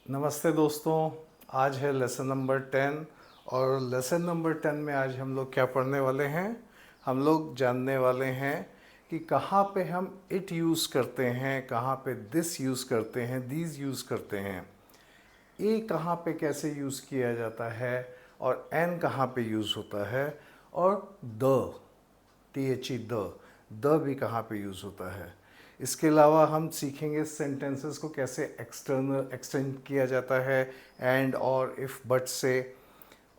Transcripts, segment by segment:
नमस्ते दोस्तों। आज है लेसन नंबर 10 और लेसन नंबर 10 में आज हम लोग क्या पढ़ने वाले हैं। हम लोग जानने वाले हैं कि कहाँ पे हम इट यूज़ करते हैं, कहाँ पे दिस यूज़ करते हैं, दीज यूज़ करते हैं, ए कहाँ पे कैसे यूज़ किया जाता है और एन कहाँ पे यूज़ होता है, और द THE द भी कहाँ पे यूज़ होता है। इसके अलावा हम सीखेंगे सेंटेंसेस को कैसे एक्सटेंड किया जाता है एंड और इफ़ बट से,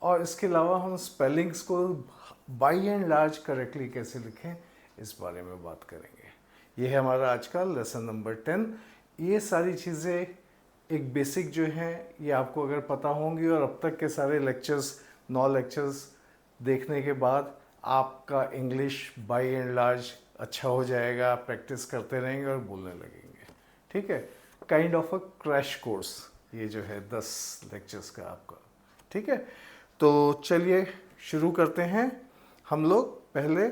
और इसके अलावा हम स्पेलिंग्स को बाई एंड लार्ज करेक्टली कैसे लिखें, इस बारे में बात करेंगे। ये है हमारा आज का लेसन नंबर 10। ये सारी चीज़ें एक बेसिक जो हैं ये आपको अगर पता होंगी और अब तक के सारे लेक्चर्स 9 लेक्चर्स देखने के बाद आपका इंग्लिश बाई एंड लार्ज अच्छा हो जाएगा। आप प्रैक्टिस करते रहेंगे और बोलने लगेंगे। ठीक है, kind of a crash course ये जो है 10 लेक्चर्स का आपका। ठीक है, तो चलिए शुरू करते हैं। हम लोग पहले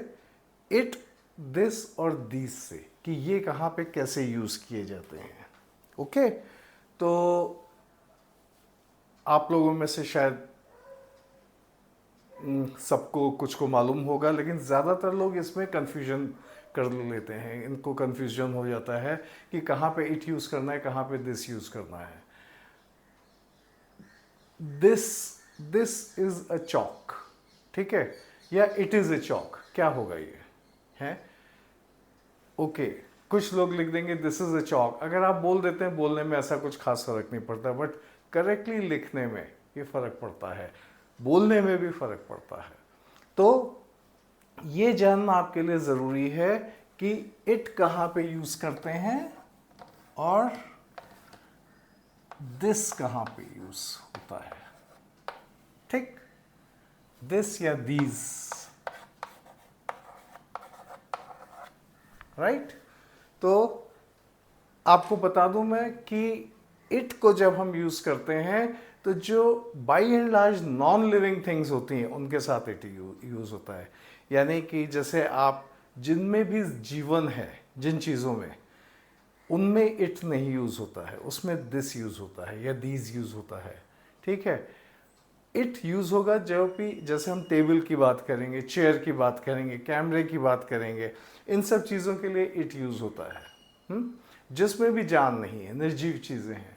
इट, दिस और दीस से कि ये कहाँ पे कैसे यूज़ किए जाते हैं। ओके, तो आप लोगों में से शायद सबको कुछ को मालूम होगा, लेकिन ज़्यादातर लोग इसमें कन्फ्यूजन कर लेते हैं। इनको कन्फ्यूजन हो जाता है कि कहाँ पे इट यूज़ करना है, कहाँ पे दिस यूज़ करना है। This this is a chalk, ठीक है, या इट इज़ अ चॉक, क्या होगा ये है। ओके, कुछ लोग लिख देंगे दिस इज़ अ चॉक। अगर आप बोल देते हैं, बोलने में ऐसा कुछ खास फर्क नहीं पड़ता, बट करेक्टली लिखने में ये फ़र्क पड़ता है, बोलने में भी फ़र्क पड़ता है। तो ये जानना आपके लिए ज़रूरी है कि इट कहाँ पे यूज़ करते हैं और दिस कहाँ पे यूज़ होता है। ठीक, दिस या दीज, राइट। तो आपको बता दूं मैं कि इट को जब हम यूज़ करते हैं तो जो by and large non living things होती हैं उनके साथ इट यूज़ होता है। यानी कि जैसे आप जिनमें भी जीवन है, जिन चीज़ों में, उनमें इट नहीं यूज़ होता है, उसमें दिस यूज़ होता है या दीज यूज़ होता है। ठीक है, इट यूज़ होगा जब भी, जैसे हम टेबल की बात करेंगे, चेयर की बात करेंगे, कैमरे की बात करेंगे, इन सब चीज़ों के लिए इट यूज़ होता है। जिसमें भी जान नहीं है, निर्जीव चीज़ें हैं,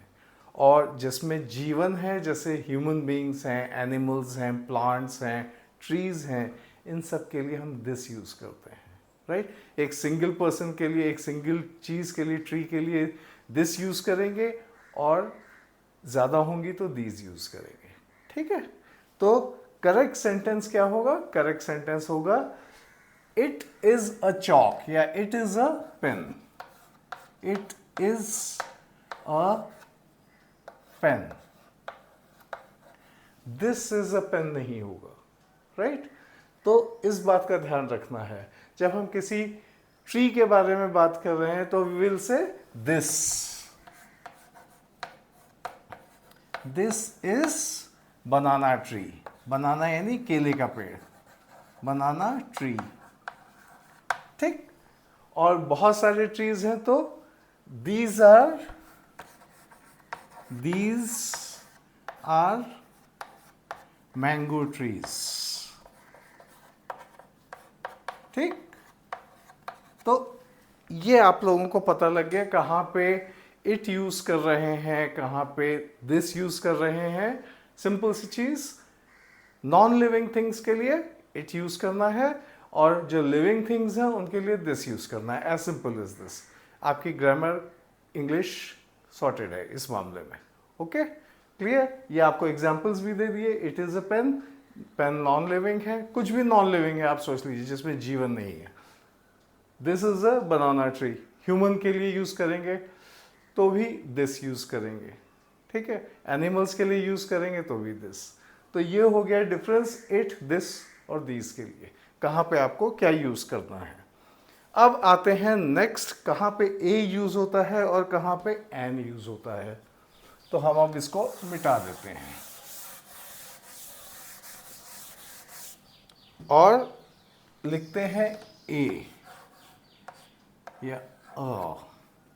और जिसमें जीवन है, जैसे ह्यूमन बीइंग्स हैं, एनिमल्स हैं, प्लांट्स हैं, ट्रीज़ हैं, इन सब के लिए हम दिस यूज़ करते हैं, राइट। एक सिंगल पर्सन के लिए, एक सिंगल चीज़ के लिए, ट्री के लिए दिस यूज़ करेंगे, और ज़्यादा होंगी तो दीज यूज़ करेंगे। ठीक है, तो करेक्ट सेंटेंस क्या होगा? करेक्ट सेंटेंस होगा इट इज़ अ चॉक या it is a pen. It is a pen, this is a pen नहीं होगा, राइट। तो इस बात का ध्यान रखना है। जब हम किसी ट्री के बारे में बात कर रहे हैं तो we will say this, this is banana tree. Banana यानी केले का पेड़, बनाना ट्री। ठीक, और बहुत सारे ट्रीज हैं तो दीज आर मैंगो ट्रीज। ठीक, तो ये आप लोगों को पता लग गया कहाँ पे इट यूज कर रहे हैं, कहाँ पे दिस यूज कर रहे हैं। सिंपल सी चीज, नॉन लिविंग थिंग्स के लिए इट यूज करना है और जो लिविंग थिंग्स हैं उनके लिए दिस यूज करना है। As simple is this. आपकी ग्रामर इंग्लिश सॉर्टेड है इस मामले में। Okay, clear. ये आपको एग्जांपल्स भी दे दिए। It is a pen, pen non living है, कुछ भी नॉन लिविंग है आप सोच लीजिए जिसमें जीवन नहीं है। This is a banana tree, human के लिए यूज करेंगे तो भी दिस यूज करेंगे। ठीक है, एनिमल्स के लिए यूज करेंगे तो भी दिस। तो ये हो गया डिफरेंस इट, दिस और दीज के लिए, कहाँ पे आपको क्या यूज करना है। अब आते हैं नेक्स्ट, कहाँ पे ए यूज होता है और कहाँ पे एन यूज होता है। तो हम अब इसको मिटा देते हैं और लिखते हैं ए या अ।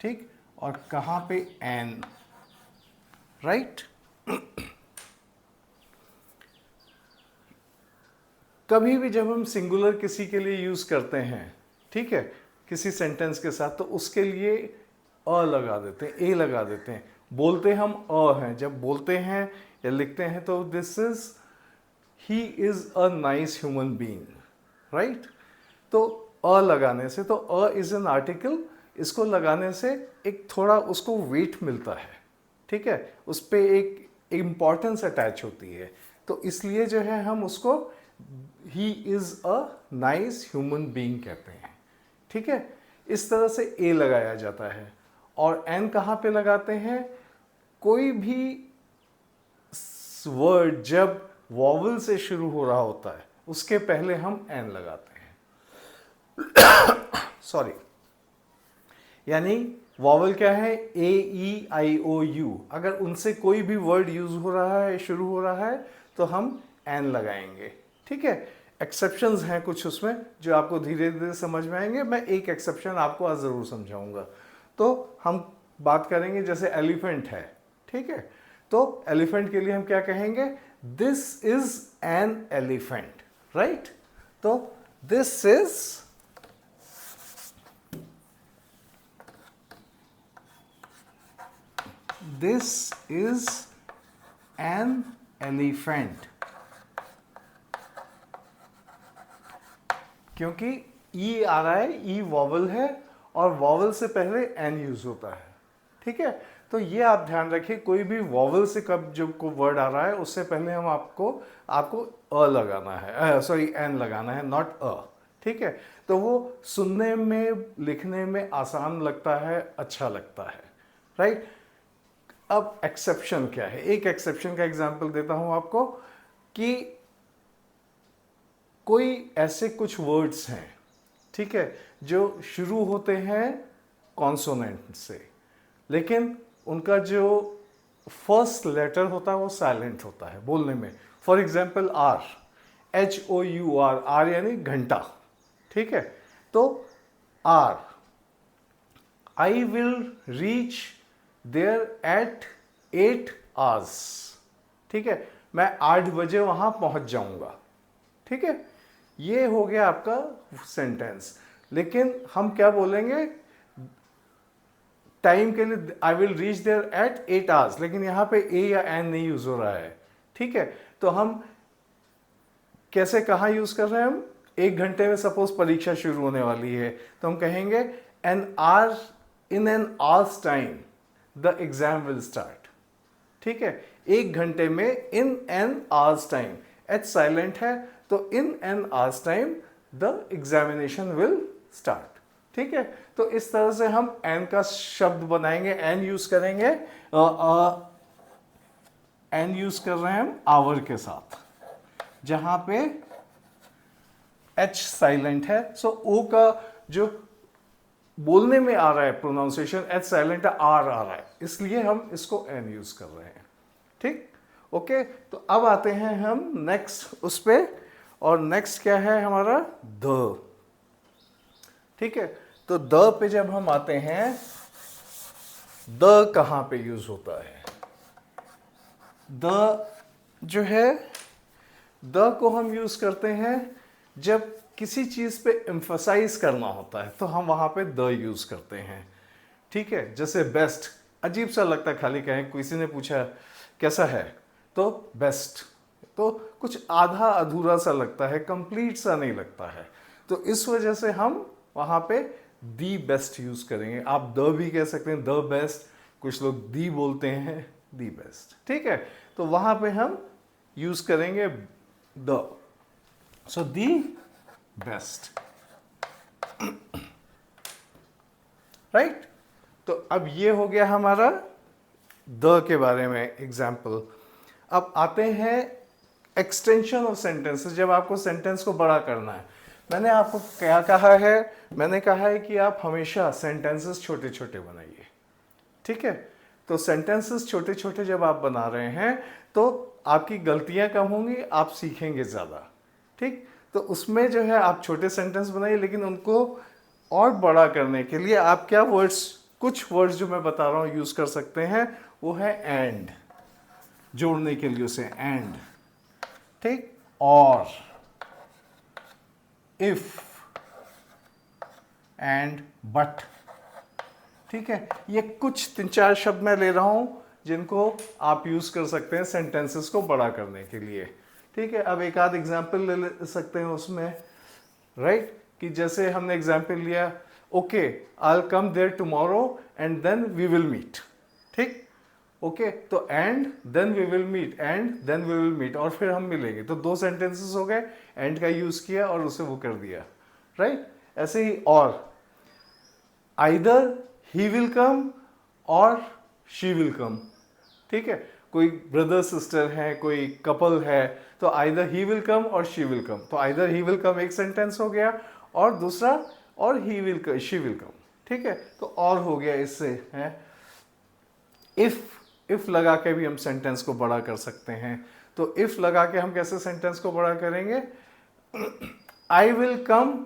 ठीक, और कहाँ पे एन, राइट। कभी भी जब हम सिंगुलर किसी के लिए यूज करते हैं, ठीक है, किसी सेंटेंस के साथ, तो उसके लिए अ लगा देते हैं, ए लगा देते हैं। बोलते हम अ हैं, जब बोलते हैं या लिखते हैं तो this is he is a nice human being, right. तो अ लगाने से, तो अ इज एन आर्टिकल, इसको लगाने से एक थोड़ा उसको वेट मिलता है, ठीक है, उस पर एक इम्पॉर्टेंस अटैच होती है। तो इसलिए जो है हम उसको he is a nice human being कहते हैं, ठीक है। इस तरह से ए लगाया जाता है। और एन कहाँ पे लगाते हैं? कोई भी वर्ड जब वॉवल से शुरू हो रहा होता है उसके पहले हम एन लगाते हैं। सॉरी, यानी वॉवल क्या है? ए ई आई ओ यू। अगर उनसे कोई भी वर्ड यूज हो रहा है, शुरू हो रहा है, तो हम एन लगाएंगे, ठीक है। एक्सेप्शंस हैं कुछ उसमें जो आपको धीरे धीरे समझ में आएंगे। मैं एक एक्सेप्शन आपको आज ज़रूर समझाऊंगा। तो हम बात करेंगे जैसे एलिफेंट है, ठीक है। तो एलिफेंट के लिए हम क्या कहेंगे? This is an elephant, right. तो दिस इज एन एलिफेंट, क्योंकि ई आ रहा है, ई वॉवल है और वॉवल से पहले एन यूज होता है, ठीक है। तो ये आप ध्यान रखिए, कोई भी वॉवल से कब जब को वर्ड आ रहा है उससे पहले हम आपको अ लगाना है, सॉरी एन लगाना है, नॉट अ, ठीक है। तो वो सुनने में, लिखने में आसान लगता है, अच्छा लगता है, राइट। अब एक्सेप्शन क्या है? एक एक्सेप्शन का एग्जांपल देता हूं आपको कि कोई ऐसे कुछ वर्ड्स हैं, ठीक है, जो शुरू होते हैं कॉन्सोनेंट से, लेकिन उनका जो फर्स्ट लेटर होता है वो साइलेंट होता है बोलने में। For example hour, HOUR, hour यानी घंटा, ठीक है। तो hour, I will reach there at 8 hours, ठीक है, मैं 8 बजे वहां पहुंच जाऊंगा, ठीक है। ये हो गया आपका सेंटेंस। लेकिन हम क्या बोलेंगे टाइम के लिए? I will reach there at 8 hours, लेकिन यहां पे ए या एन नहीं यूज हो रहा है, ठीक है। तो हम कैसे, कहां यूज कर रहे हैं? हम 1 घंटे में सपोज परीक्षा शुरू होने वाली है, तो हम कहेंगे an hour, in an hours time the exam will start, ठीक है। 1 घंटे में, in an hours time, H silent है, तो in an hours time the examination will start, ठीक है। तो इस तरह से हम एन का शब्द बनाएंगे, एन यूज करेंगे, एन यूज कर रहे हैं हम आवर के साथ, जहां पे एच साइलेंट है। सो ओ का जो बोलने में आ रहा है प्रोनाउंसिएशन, एच साइलेंट है, आर आ रहा है, इसलिए हम इसको एन यूज कर रहे हैं, ठीक, ओके। तो अब आते हैं हम नेक्स्ट उस पे, और नेक्स्ट क्या है हमारा? द, ठीक है। तो द पे जब हम आते हैं, द कहां पे यूज होता है? द जो है, द को हम यूज करते हैं जब किसी चीज पे एम्फसाइज करना होता है, तो हम वहां पे द यूज करते हैं, ठीक है। जैसे बेस्ट, अजीब सा लगता है खाली कहें, किसी ने पूछा कैसा है, तो बेस्ट, तो कुछ आधा अधूरा सा लगता है, कंप्लीट सा नहीं लगता है। तो इस वजह से हम वहां पे दी बेस्ट यूज करेंगे। आप द भी कह सकते हैं, द बेस्ट, कुछ लोग दी बोलते हैं, दी बेस्ट, ठीक है। तो वहां पे हम यूज करेंगे the, so the best, right. तो अब ये हो गया हमारा द के बारे में एग्जाम्पल। अब आते हैं एक्सटेंशन ऑफ सेंटेंसेस, जब आपको सेंटेंस को बड़ा करना है। मैंने आपको क्या कहा है? मैंने कहा है कि आप हमेशा सेंटेंसेस छोटे छोटे बनाइए, ठीक है। तो सेंटेंसेस छोटे छोटे जब आप बना रहे हैं तो आपकी गलतियां कम होंगी, आप सीखेंगे ज़्यादा, ठीक। तो उसमें जो है आप छोटे सेंटेंस बनाइए, लेकिन उनको और बड़ा करने के लिए आप क्या वर्ड्स, कुछ वर्ड्स जो मैं बता रहा हूँ यूज़ कर सकते हैं, वो है एंड, जोड़ने के लिए उसे एंड, ठीक, और, इफ एंड बट, ठीक है। ये कुछ 3-4 शब्द मैं ले रहा हूं जिनको आप यूज कर सकते हैं सेंटेंसेस को बड़ा करने के लिए, ठीक है। अब एक आध एग्जाम्पल ले सकते हैं उसमें, राइट, कि जैसे हमने एग्जाम्पल लिया, okay I will come there tomorrow and then we will meet, ठीक, ओके, तो and then we will meet, and then we will meet, और फिर हम मिलेंगे, तो 2 सेंटेंसेस हो गए, एंड का यूज किया और उसे वो कर दिया, राइट। ऐसे ही और, आइदर ही विल कम और शी विल कम, ठीक है, कोई ब्रदर सिस्टर है, कोई कपल है, तो आइदर ही विल कम और शी विल कम, तो आइदर ही विल कम एक सेंटेंस हो गया, और दूसरा और he will she will come, ठीक है, तो और हो गया इससे है। इफ लगा के भी हम सेंटेंस को बड़ा कर सकते हैं, तो इफ लगा के हम कैसे सेंटेंस को बड़ा करेंगे, आई will come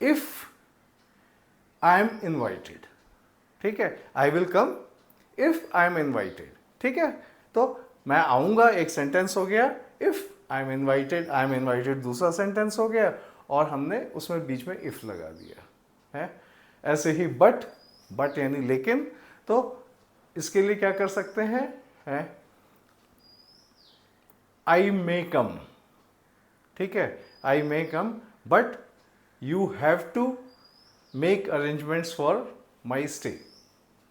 if I am invited, ठीक है, आई will come if I am invited, ठीक है, तो मैं आऊंगा एक सेंटेंस हो गया, इफ आई एम इनवाइटेड दूसरा सेंटेंस हो गया, और हमने उसमें बीच में इफ लगा दिया है। ऐसे ही बट यानी लेकिन, तो इसके लिए क्या कर सकते हैं, आई मे कम, ठीक है, I may come but you have to make arrangements for my stay,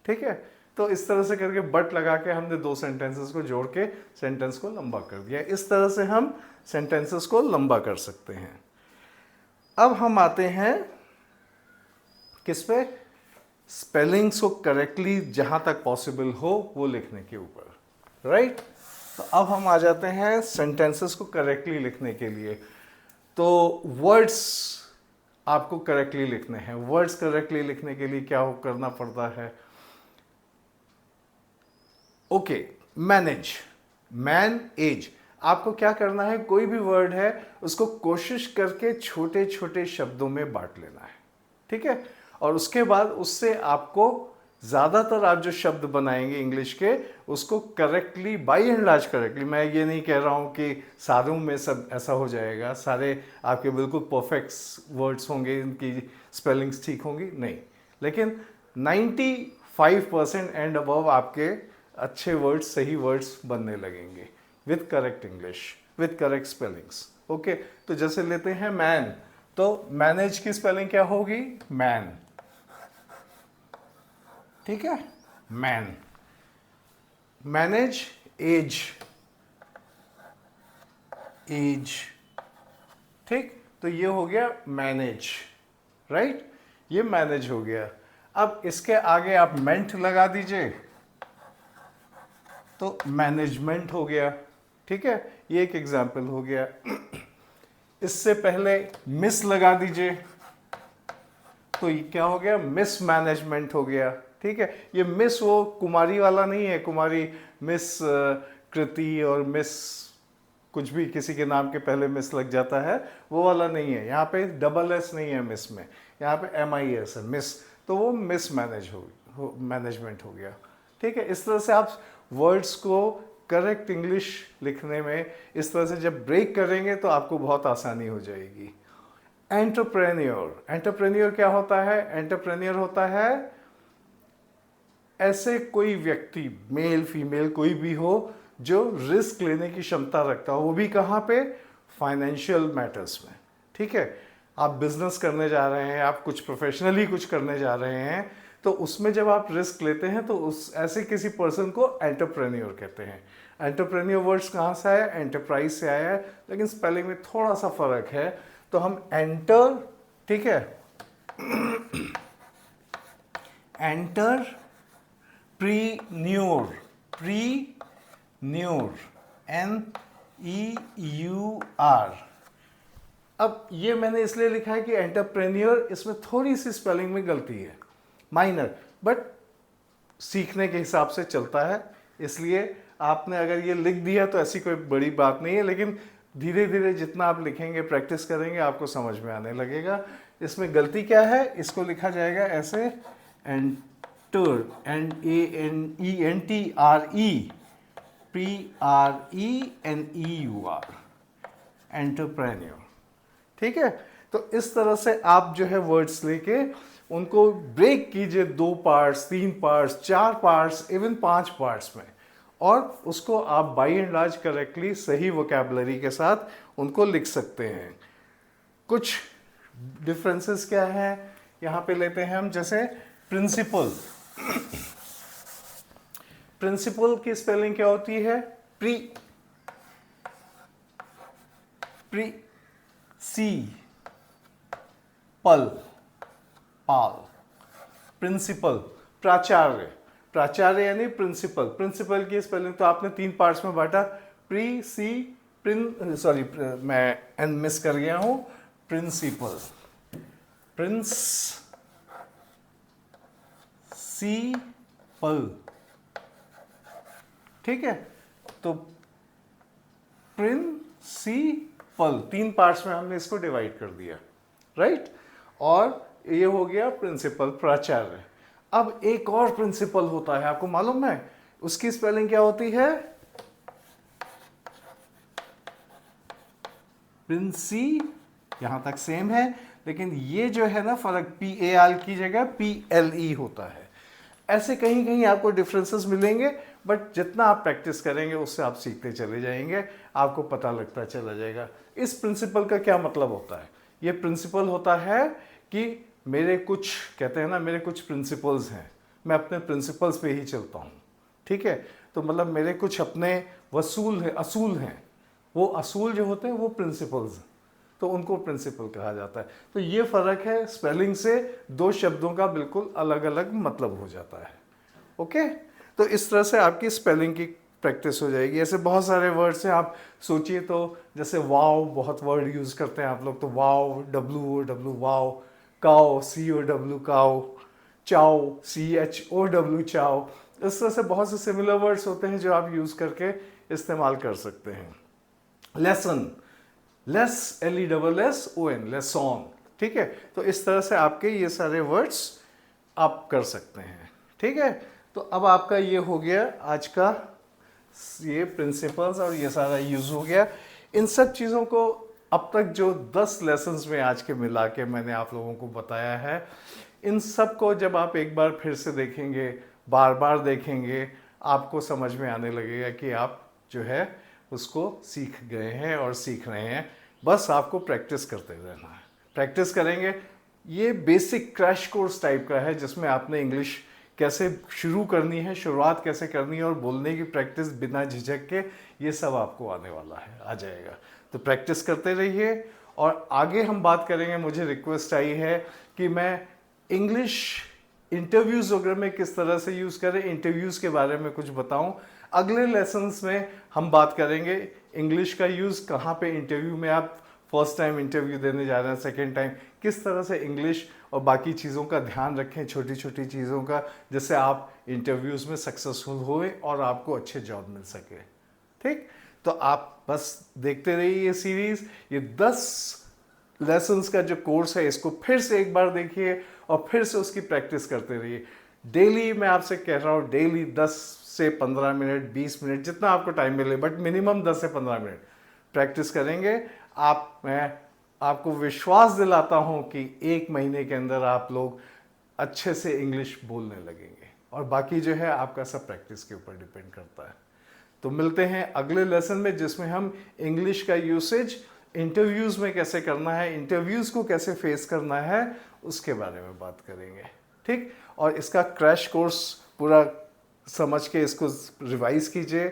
ठीक है, तो इस तरह से करके बट लगा के हमने 2 सेंटेंसेस को जोड़ के सेंटेंस को लंबा कर दिया। इस तरह से हम सेंटेंसेस को लंबा कर सकते हैं। अब हम आते हैं किस पे, स्पेलिंग्स को करेक्टली जहां तक पॉसिबल हो वो लिखने के ऊपर, राइट। तो अब हम आ जाते हैं सेंटेंसेस को करेक्टली लिखने के लिए। तो वर्ड्स आपको करेक्टली लिखने हैं। वर्ड्स करेक्टली लिखने के लिए क्या करना पड़ता है, ओके, मैनेज, मैन एज, आपको क्या करना है, कोई भी वर्ड है उसको कोशिश करके छोटे छोटे शब्दों में बांट लेना है, ठीक है, और उसके बाद उससे आपको ज़्यादातर आप जो शब्द बनाएंगे इंग्लिश के, उसको correctly, by and large correctly, मैं ये नहीं कह रहा हूँ कि सारों में सब ऐसा हो जाएगा, सारे आपके बिल्कुल परफेक्ट वर्ड्स होंगे, इनकी स्पेलिंग्स ठीक होंगी, नहीं, लेकिन 95% एंड अबव आपके अच्छे वर्ड्स, सही वर्ड्स बनने लगेंगे with correct English, with correct spellings, okay. तो जैसे लेते हैं मैन, तो मैनेज की स्पेलिंग क्या होगी, मैन, ठीक है, मैन। मैनेज एज, एज, ठीक, तो ये हो गया मैनेज, राइट, ये मैनेज हो गया। अब इसके आगे आप मेंट लगा दीजिए तो मैनेजमेंट हो गया, ठीक है, ये एक एग्जाम्पल हो गया। इससे पहले मिस लगा दीजिए तो ये क्या हो गया, मिस मैनेजमेंट हो गया, ठीक है। ये मिस वो कुमारी वाला नहीं है, कुमारी मिस कृति और मिस कुछ भी किसी के नाम के पहले मिस लग जाता है, वो वाला नहीं है, यहाँ पे डबल एस नहीं है मिस में, यहाँ पे MIS है, मिस, तो वो मिस मैनेजमेंट हो गया, ठीक है। इस तरह से आप वर्ड्स को करेक्ट इंग्लिश लिखने में इस तरह से जब ब्रेक करेंगे तो आपको बहुत आसानी हो जाएगी। एंटरप्रेन्योर, एंटरप्रेन्योर क्या होता है, एंटरप्रेन्योर होता है ऐसे कोई व्यक्ति, मेल फीमेल कोई भी हो, जो रिस्क लेने की क्षमता रखता हो, वो भी कहाँ पे, फाइनेंशियल मैटर्स में, ठीक है। आप बिजनेस करने जा रहे हैं, आप कुछ प्रोफेशनली कुछ करने जा रहे हैं, तो उसमें जब आप रिस्क लेते हैं तो उस ऐसे किसी पर्सन को एंटरप्रेन्योर कहते हैं। एंटरप्रेन्योर वर्ड्स कहाँ से आया, एंटरप्राइज से आया है, लेकिन स्पेलिंग में थोड़ा सा फर्क है, तो हम एंटर, ठीक है, एंटर प्रीन्योर, प्रीन्योर, NEUR। अब ये मैंने इसलिए लिखा है कि एंटरप्रेन्योर, इसमें थोड़ी सी स्पेलिंग में गलती है, माइनर, बट सीखने के हिसाब से चलता है, इसलिए आपने अगर ये लिख दिया तो ऐसी कोई बड़ी बात नहीं है, लेकिन धीरे धीरे जितना आप लिखेंगे, प्रैक्टिस करेंगे, आपको समझ में आने लगेगा। इसमें गलती क्या है, इसको लिखा जाएगा ऐसे, एंटर, NANENTRE PRENEUR, एंटरप्रेन्योर। ठीक है, तो इस तरह से आप जो है वर्ड्स लेके उनको ब्रेक कीजिए 2 parts, 3 parts, 4 parts, even 5 parts में, और उसको आप बाई एंड लार्ज करेक्टली सही वोकैबुलरी के साथ उनको लिख सकते हैं। कुछ डिफरेंसेस क्या है यहाँ पे लेते हैं हम, जैसे प्रिंसिपल। प्रिंसिपल की स्पेलिंग क्या होती है? प्री सी पल पाल। प्रिंसिपल प्राचार्य, प्राचार्य यानी प्रिंसिपल। प्रिंसिपल की स्पेलिंग तो आपने 3 पार्ट्स में बांटा, प्री सी प्रिन, सॉरी मैं एन मिस कर गया हूं, प्रिंसिपल, प्रिंसिपल। ठीक है, तो प्रिंसिपल 3 पार्ट्स में हमने इसको डिवाइड कर दिया, राइट। और ये हो गया प्रिंसिपल, प्राचार्य। अब एक और प्रिंसिपल होता है, आपको मालूम है उसकी स्पेलिंग क्या होती है? प्रिंसी, यहां तक सेम है, लेकिन ये जो है ना फर्क, PAL की जगह PLE होता है। ऐसे कहीं कहीं आपको डिफरेंसेस मिलेंगे, बट जितना आप प्रैक्टिस करेंगे उससे आप सीखते चले जाएंगे, आपको पता लगता चला जाएगा। इस प्रिंसिपल का क्या मतलब होता है? ये प्रिंसिपल होता है कि मेरे कुछ, कहते हैं ना, मेरे कुछ प्रिंसिपल्स हैं, मैं अपने प्रिंसिपल्स पे ही चलता हूँ। ठीक है, तो मतलब मेरे कुछ अपने वसूल हैं, असूल हैं, वो असूल जो होते हैं वो प्रिंसिपल्स, तो उनको प्रिंसिपल कहा जाता है। तो ये फ़र्क है, स्पेलिंग से 2 शब्दों का बिल्कुल अलग अलग मतलब हो जाता है। ओके, तो इस तरह से आपकी स्पेलिंग की प्रैक्टिस हो जाएगी। ऐसे बहुत सारे वर्ड्स हैं, आप सोचिए तो, जैसे वाव, बहुत वर्ड यूज़ करते हैं आप लोग, तो वाव, WOW वाव, काओ, COW काओ, चाओ, CHOW चाओ। इस तरह से बहुत से सिमिलर वर्ड्स होते हैं जो आप यूज़ करके इस्तेमाल कर सकते हैं। Lesson, less LESSON, लेसॉन। ठीक है, तो इस तरह से आपके ये सारे वर्ड्स आप कर सकते हैं। ठीक है, तो अब आपका ये हो गया आज का, ये प्रिंसिपल्स और ये सारा यूज हो गया। इन सब चीज़ों को अब तक जो 10 लेसन्स में आज के मिला के मैंने आप लोगों को बताया है, इन सब को जब आप एक बार फिर से देखेंगे, बार बार देखेंगे, आपको समझ में आने लगेगा कि आप जो है उसको सीख गए हैं और सीख रहे हैं। बस आपको प्रैक्टिस करते रहना है, प्रैक्टिस करेंगे। ये बेसिक क्रैश कोर्स टाइप का है जिसमें आपने इंग्लिश कैसे शुरू करनी है, शुरुआत कैसे करनी है, और बोलने की प्रैक्टिस बिना झिझक के, ये सब आपको आने वाला है, आ जाएगा। तो प्रैक्टिस करते रहिए, और आगे हम बात करेंगे। मुझे रिक्वेस्ट आई है कि मैं इंग्लिश इंटरव्यूज़ वगैरह में किस तरह से यूज़ करें, इंटरव्यूज़ के बारे में कुछ बताऊं। अगले लेसन्स में हम बात करेंगे इंग्लिश का यूज़ कहाँ पे, इंटरव्यू में आप फर्स्ट टाइम इंटरव्यू देने जा रहे हैं, सेकेंड टाइम, किस तरह से इंग्लिश और बाकी चीज़ों का ध्यान रखें, छोटी छोटी चीज़ों का, जिससे आप इंटरव्यूज़ में सक्सेसफुल होए और आपको अच्छे जॉब मिल सके। ठीक, तो आप बस देखते रहिए ये सीरीज़। ये 10 लेसन्स का जो कोर्स है, इसको फिर से एक बार देखिए और फिर से उसकी प्रैक्टिस करते रहिए। डेली मैं आपसे कह रहा हूँ, डेली 10 से 15 मिनट, 20 मिनट, जितना आपको टाइम मिले, बट मिनिमम 10 से 15 मिनट प्रैक्टिस करेंगे आप। मैं आपको विश्वास दिलाता हूँ कि 1 महीने के अंदर आप लोग अच्छे से इंग्लिश बोलने लगेंगे, और बाकी जो है आपका सब प्रैक्टिस के ऊपर डिपेंड करता है। तो मिलते हैं अगले लेसन में, जिसमें हम इंग्लिश का यूसेज इंटरव्यूज़ में कैसे करना है, इंटरव्यूज़ को कैसे फेस करना है, उसके बारे में बात करेंगे। ठीक, और इसका क्रैश कोर्स पूरा समझ के इसको रिवाइज कीजिए,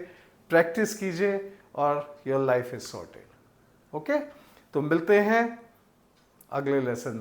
प्रैक्टिस कीजिए, और your life is sorted. Okay, तो मिलते हैं अगले लेसन।